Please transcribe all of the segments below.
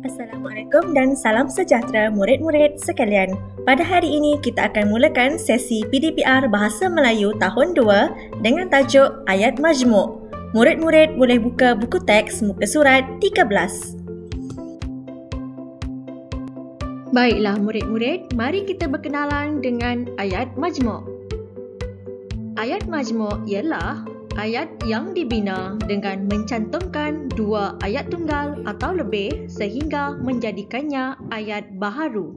Assalamualaikum dan salam sejahtera murid-murid sekalian. Pada hari ini kita akan mulakan sesi PDPR Bahasa Melayu tahun 2 dengan tajuk Ayat Majmuk. Murid-murid boleh buka buku teks muka surat 13. Baiklah murid-murid, mari kita berkenalan dengan ayat majmuk. Ayat majmuk ialah ayat yang dibina dengan mencantumkan dua ayat tunggal atau lebih sehingga menjadikannya ayat baharu.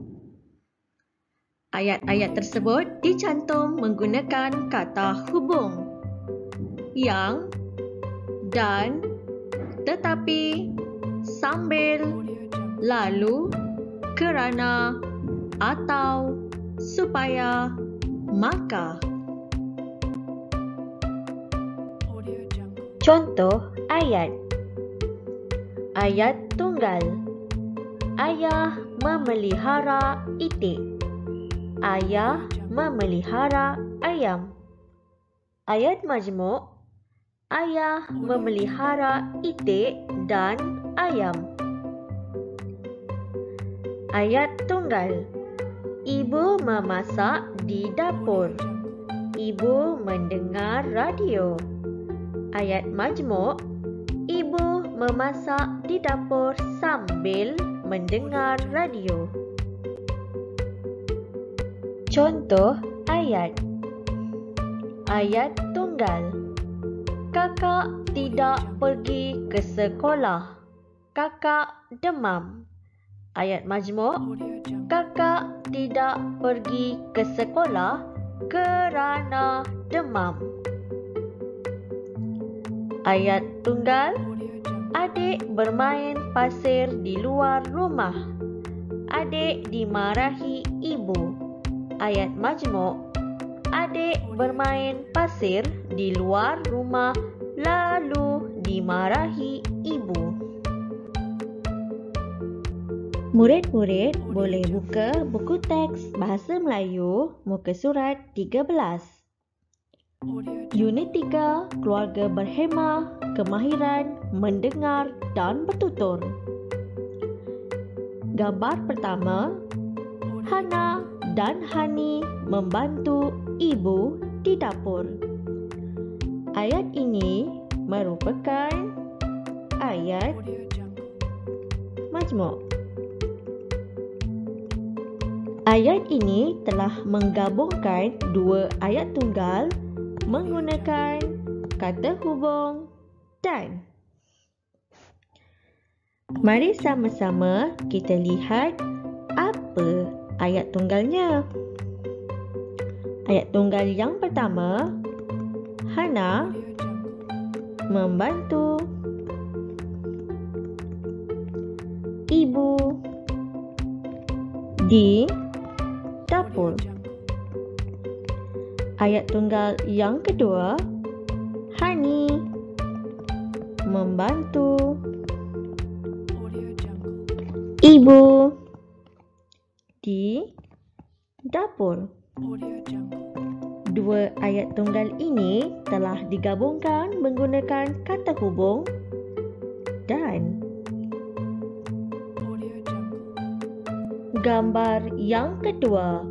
Ayat-ayat tersebut dicantum menggunakan kata hubung, yang, dan, tetapi, sambil, lalu, kerana, atau, supaya, maka. Contoh ayat. Ayat tunggal. Ayah memelihara itik. Ayah memelihara ayam. Ayat majmuk. Ayah memelihara itik dan ayam. Ayat tunggal. Ibu memasak di dapur. Ibu mendengar radio. Ayat majmuk. Ibu memasak di dapur sambil mendengar radio. Contoh ayat. Ayat tunggal. Kakak tidak pergi ke sekolah. Kakak demam. Ayat majmuk. Kakak tidak pergi ke sekolah kerana demam. Ayat tunggal. Adik bermain pasir di luar rumah. Adik dimarahi ibu. Ayat majmuk. Adik bermain pasir di luar rumah lalu dimarahi ibu. Murid-murid boleh buka buku teks Bahasa Melayu muka surat 13. Unit 3, Keluarga Berhemah, Kemahiran Mendengar dan Bertutur. Gambar pertama, Hana dan Hani membantu ibu di dapur. Ayat ini merupakan ayat majmuk. Ayat ini telah menggabungkan dua ayat tunggal menggunakan kata hubung dan. Mari sama-sama kita lihat apa ayat tunggalnya. Ayat tunggal yang pertama, Hana membantu ibu di dapur. Ayat tunggal yang kedua, Hani membantu ibu di dapur. Dua ayat tunggal ini telah digabungkan menggunakan kata hubung dan. Gambar yang kedua,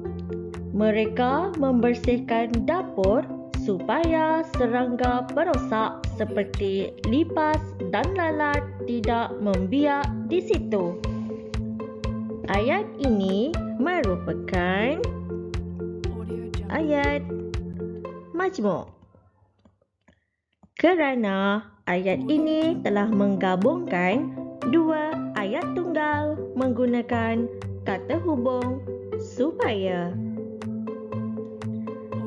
mereka membersihkan dapur supaya serangga perosak seperti lipas dan lalat tidak membiak di situ. Ayat ini merupakan ayat majmuk. Kerana ayat ini telah menggabungkan dua ayat tunggal menggunakan kata hubung supaya.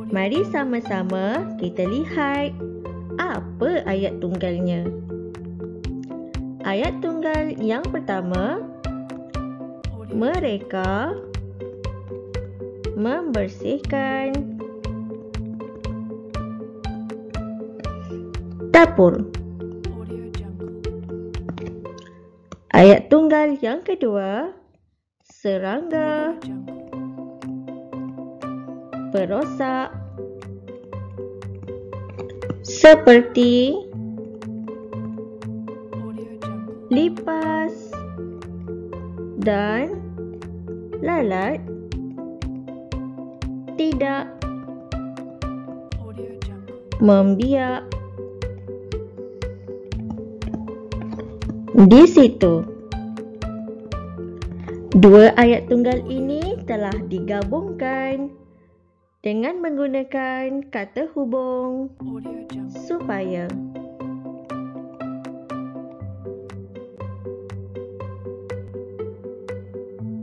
Mari sama-sama kita lihat apa ayat tunggalnya. Ayat tunggal yang pertama, mereka membersihkan dapur. Ayat tunggal yang kedua, serangga perosak seperti lipas dan lalat tidak membiak. Di situ, dua ayat tunggal ini telah digabungkan dengan menggunakan kata hubung supaya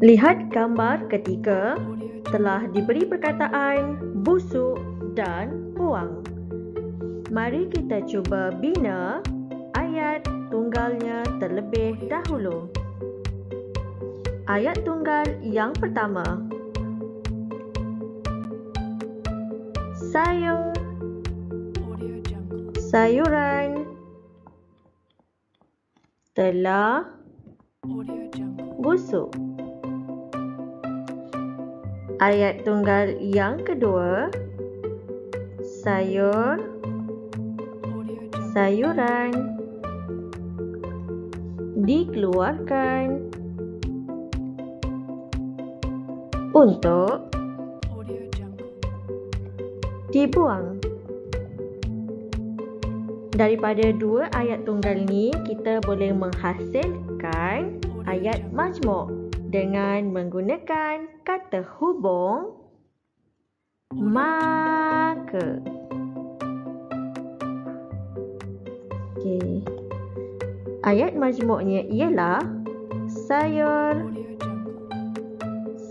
lihat gambar ketiga telah diberi perkataan busuk dan buang. Mari kita cuba bina ayat tunggalnya terlebih dahulu. Ayat tunggal yang pertama. Sayur, sayuran telah busuk. Ayat tunggal yang kedua. Sayur, sayuran dikeluarkan untuk dibuang. Daripada dua ayat tunggal ni, kita boleh menghasilkan ayat majmuk dengan menggunakan kata hubung maka. Okey. Ayat majmuknya ialah sayur,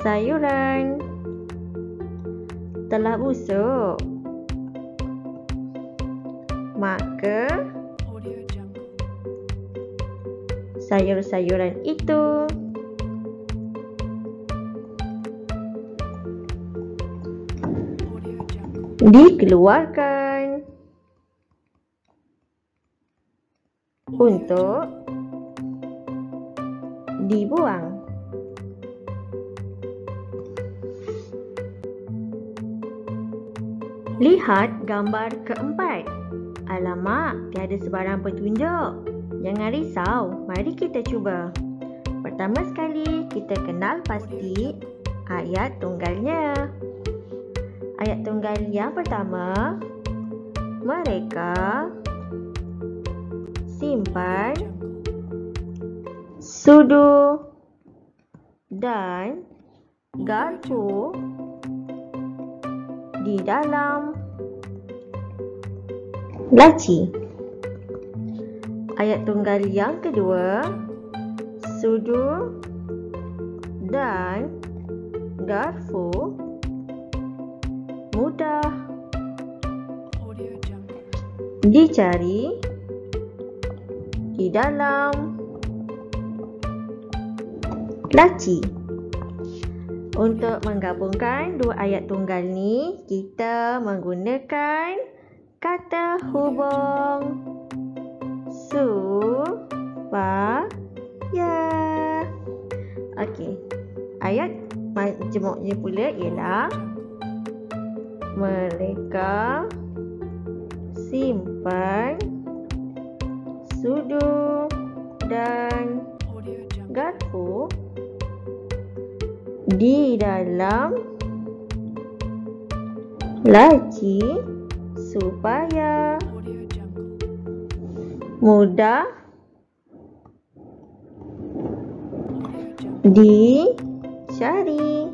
sayuran telah busuk. Maka sayur-sayuran itu dikeluarkan untuk dibuang. Lihat gambar keempat. Alamak, tiada sebarang petunjuk. Jangan risau, mari kita cuba. Pertama sekali, kita kenal pasti ayat tunggalnya. Ayat tunggal yang pertama, mereka simpan sudu dan garpu di dalam laci. Ayat tunggal yang kedua, sudu dan garpu mudah dicari di dalam laci. Untuk menggabungkan dua ayat tunggal ni, kita menggunakan kata hubung supaya. Okey. Ayat majmuknya pula ialah mereka simpan sudu dan garpu di dalam laci supaya mudah dicari.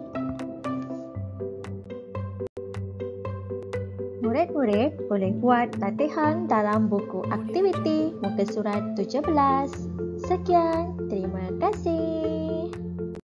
Murid-murid boleh buat latihan dalam buku aktiviti muka surat 17. Sekian, terima kasih.